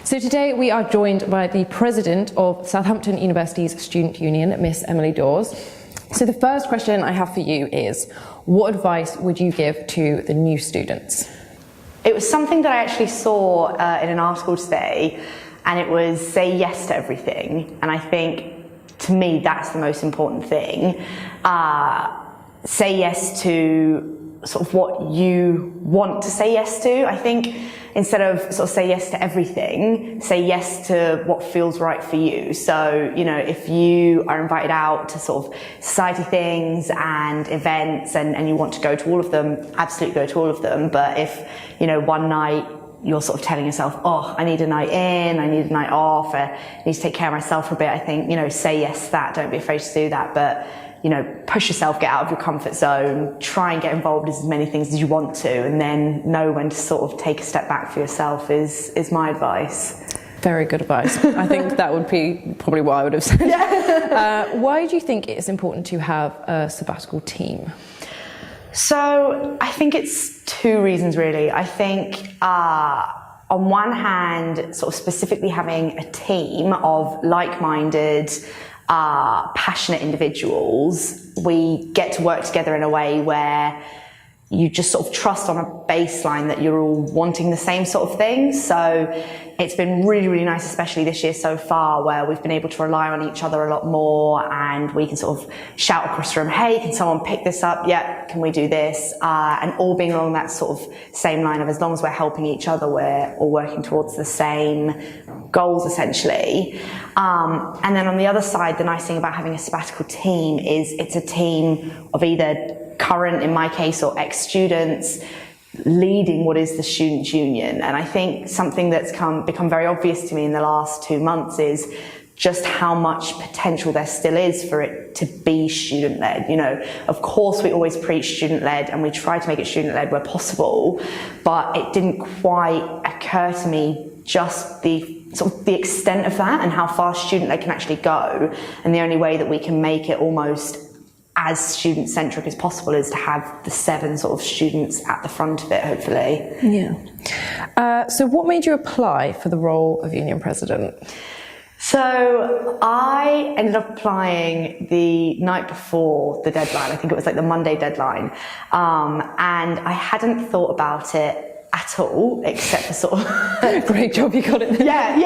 So today we are joined by the President of Southampton University's Student Union, Miss Emily Dawes. So the first question I have for you is, what advice would you give to the new students? It was something that I actually saw in an article today, and it was say yes to everything. And I think, to me, that's the most important thing. Say yes to sort of what you want to say yes to. I think instead of sort of say yes to everything, say yes to what feels right for you. So, you know, if you are invited out to sort of society things and events and you want to go to all of them, absolutely go to all of them. But if, you know, one night you're sort of telling yourself, oh, I need a night in, I need a night off, I need to take care of myself for a bit, I think, you know, say yes to that. Don't be afraid to do that. But, you know, push yourself, get out of your comfort zone, try and get involved in as many things as you want to, and then know when to sort of take a step back for yourself is my advice. Very good advice. I think that would be probably what I would have said. Yeah. Why do you think it's important to have a sabbatical team? So I think it's two reasons really. I think on one hand, sort of specifically having a team of like-minded, passionate individuals, we get to work together in a way where you just sort of trust on a baseline that you're all wanting the same sort of thing. So it's been really, really nice, especially this year so far, where we've been able to rely on each other a lot more, and we can sort of shout across the room, hey, can someone pick this up? Yeah, can we do this? And all being along that sort of same line of, as long as we're helping each other, we're all working towards the same goals, essentially. And then on the other side, the nice thing about having a sabbatical team is it's a team of either current, in my case, or ex-students leading what is the Student Union. And I think something that's become very obvious to me in the last 2 months is just how much potential there still is for it to be student-led. You know, of course we always preach student-led and we try to make it student-led where possible, but it didn't quite occur to me just the extent of that and how far student-led can actually go. And the only way that we can make it almost as student-centric as possible is to have the 7 sort of students at the front of it, hopefully. Yeah. So what made you apply for the role of Union President? So I ended up applying the night before the deadline. I think it was like the Monday deadline. And I hadn't thought about it at all, except for sort of... Great job, you got it. Yeah.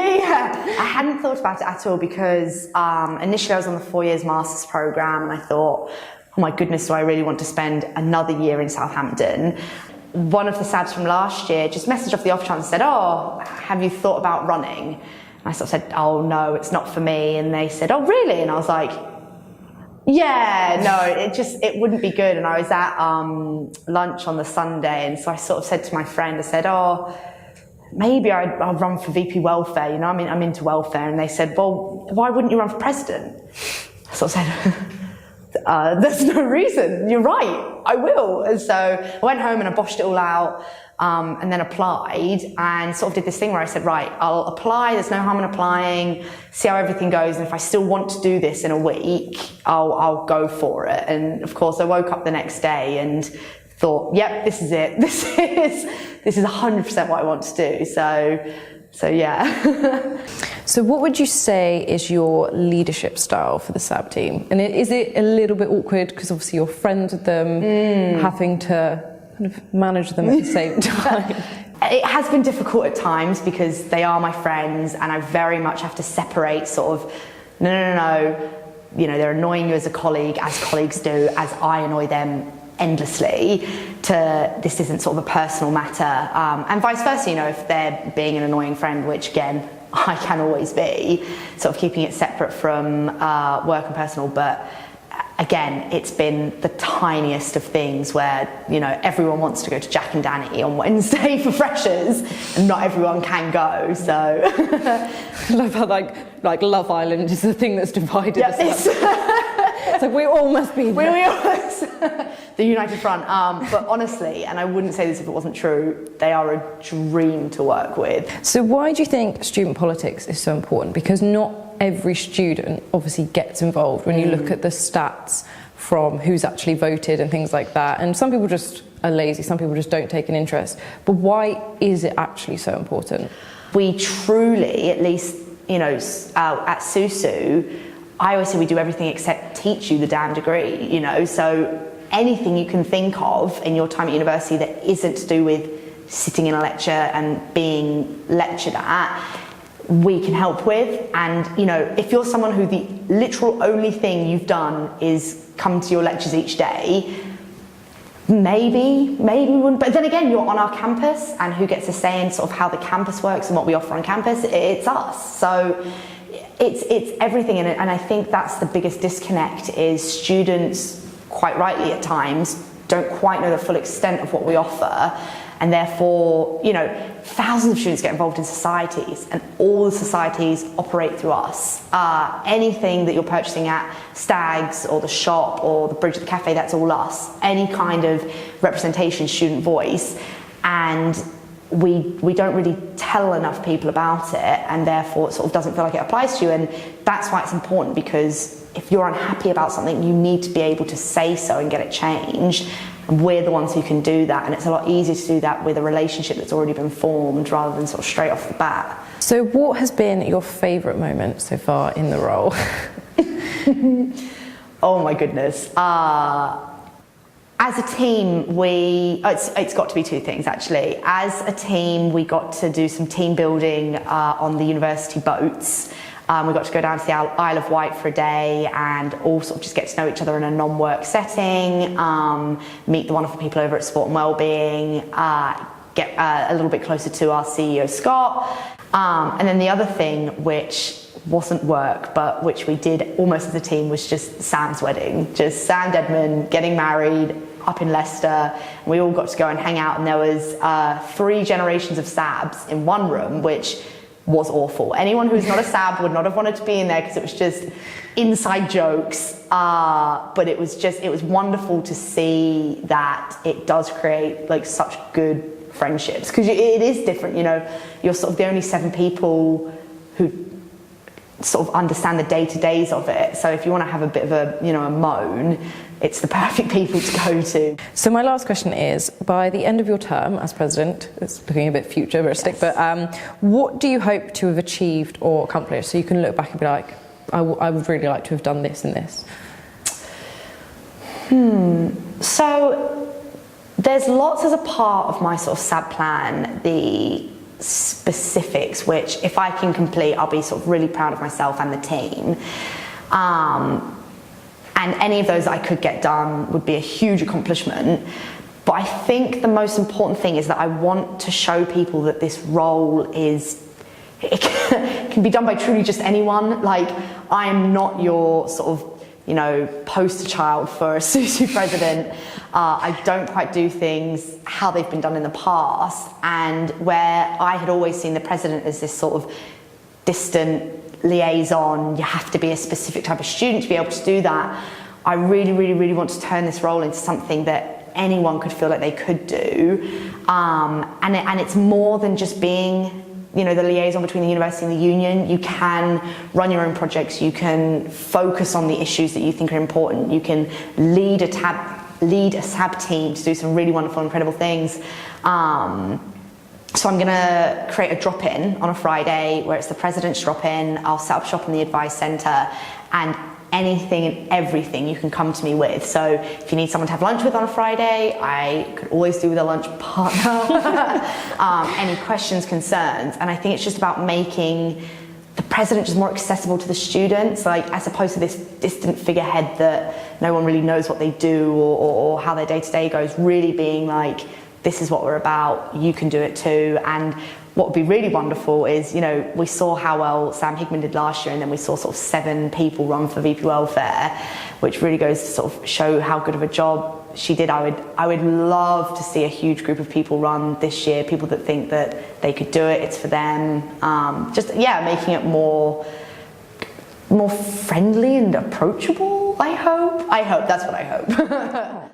I hadn't thought about it at all because initially I was on the 4 years master's programme and I thought, oh my goodness, do I really want to spend another year in Southampton? One of the SABs from last year just messaged off the off chance and said, oh, have you thought about running? And I sort of said, oh no, it's not for me. And they said, oh really? And I was like, yeah, no, it wouldn't be good. And I was at lunch on the Sunday, and so I sort of said to my friend, I said, oh, maybe I'll run for VP welfare, you know, I'm into welfare. And they said, well, why wouldn't you run for president? I sort of said, there's no reason, you're right, I will. And so I went home and I boshed it all out. And then applied and sort of did this thing where I said, right, I'll apply, there's no harm in applying, see how everything goes, and if I still want to do this in a week, I'll go for it. And of course I woke up the next day and thought, yep, this is it, this is 100% what I want to do, so yeah. So what would you say is your leadership style for the SAB team? And is it a little bit awkward because obviously you're friends with them, having to kind of manage them at the same time? It has been difficult at times because they are my friends and I very much have to separate sort of, no, you know, they're annoying you as a colleague, as colleagues do, as I annoy them endlessly, to this isn't sort of a personal matter. And vice versa, you know, if they're being an annoying friend, which again, I can always be, sort of keeping it separate from work and personal, but again, it's been the tiniest of things where, you know, everyone wants to go to Jack and Danny on Wednesday for freshers, and not everyone can go, so. I love how like Love Island is the thing that's divided us up. It's like we all must be there. The united front. But honestly, and I wouldn't say this if it wasn't true, they are a dream to work with. So why do you think student politics is so important? Because not every student obviously gets involved. When you look at the stats from who's actually voted and things like that. And some people just are lazy, some people just don't take an interest. But why is it actually so important? We truly, at least, you know, at SUSU, I always say we do everything except teach you the damn degree, you know, so anything you can think of in your time at university that isn't to do with sitting in a lecture and being lectured at, we can help with. And, you know, if you're someone who the literal only thing you've done is come to your lectures each day, maybe we wouldn't. But then again, you're on our campus, and who gets to say in sort of how the campus works and what we offer on campus? It's us. So it's everything in it. And I think that's the biggest disconnect, is students, quite rightly at times, don't quite know the full extent of what we offer. And therefore, you know, thousands of students get involved in societies, and all the societies operate through us. Anything that you're purchasing at Stags or the shop or the bridge at the cafe, that's all us. Any kind of representation, student voice. And we don't really tell enough people about it, and therefore it sort of doesn't feel like it applies to you. And that's why it's important, because if you're unhappy about something, you need to be able to say so and get it changed. And we're the ones who can do that, and it's a lot easier to do that with a relationship that's already been formed rather than sort of straight off the bat. So what has been your favourite moment so far in the role? Oh my goodness. As a team, it's got to be two things actually. As a team, we got to do some team building on the university boats. We got to go down to the Isle of Wight for a day and all sort of just get to know each other in a non-work setting, meet the wonderful people over at Sport and Wellbeing, get a little bit closer to our CEO, Scott. And then the other thing, which wasn't work, but which we did almost as a team, was just Sam's wedding. Just Sam Dedman getting married up in Leicester. And we all got to go and hang out, and there was 3 generations of Sabs in one room, which was awful. Anyone who's not a Sab would not have wanted to be in there, because it was just inside jokes. But it was wonderful to see that it does create like such good friendships, because it is different, you know. You're sort of the only 7 people who sort of understand the day-to-days of it. So if you want to have a bit of a, you know, a moan, it's the perfect people to go to. So my last question is, by the end of your term as president, it's looking a bit futuristic, yes, but what do you hope to have achieved or accomplished, so you can look back and be like, I would really like to have done this and this? So there's lots as a part of my sort of SAB plan, the specifics, which if I can complete, I'll be sort of really proud of myself and the team. And any of those I could get done would be a huge accomplishment. But I think the most important thing is that I want to show people that this role it can be done by truly just anyone. Like, I am not your sort of, you know, poster child for a SUSU president. I don't quite do things how they've been done in the past. And where I had always seen the president as this sort of distant liaison, you have to be a specific type of student to be able to do that, I really, really, really want to turn this role into something that anyone could feel like they could do. And it's more than just being, you know, the liaison between the university and the union. You can run your own projects, you can focus on the issues that you think are important, you can lead a SAB team to do some really wonderful, incredible things. So I'm going to create a drop-in on a Friday where it's the president's drop-in. I'll set up shop in the Advice Centre, and anything and everything you can come to me with. So if you need someone to have lunch with on a Friday, I could always do with a lunch partner. Any questions, concerns, and I think it's just about making the president just more accessible to the students, like, as opposed to this distant figurehead that no one really knows what they do or how their day-to-day goes, really being like, this is what we're about, you can do it too. And what would be really wonderful is, you know, we saw how well Sam Hickman did last year, and then we saw sort of 7 people run for VP Welfare, which really goes to sort of show how good of a job she did. I would love to see a huge group of people run this year, people that think that they could do it, it's for them. Just, yeah, making it more friendly and approachable, I hope. That's what I hope.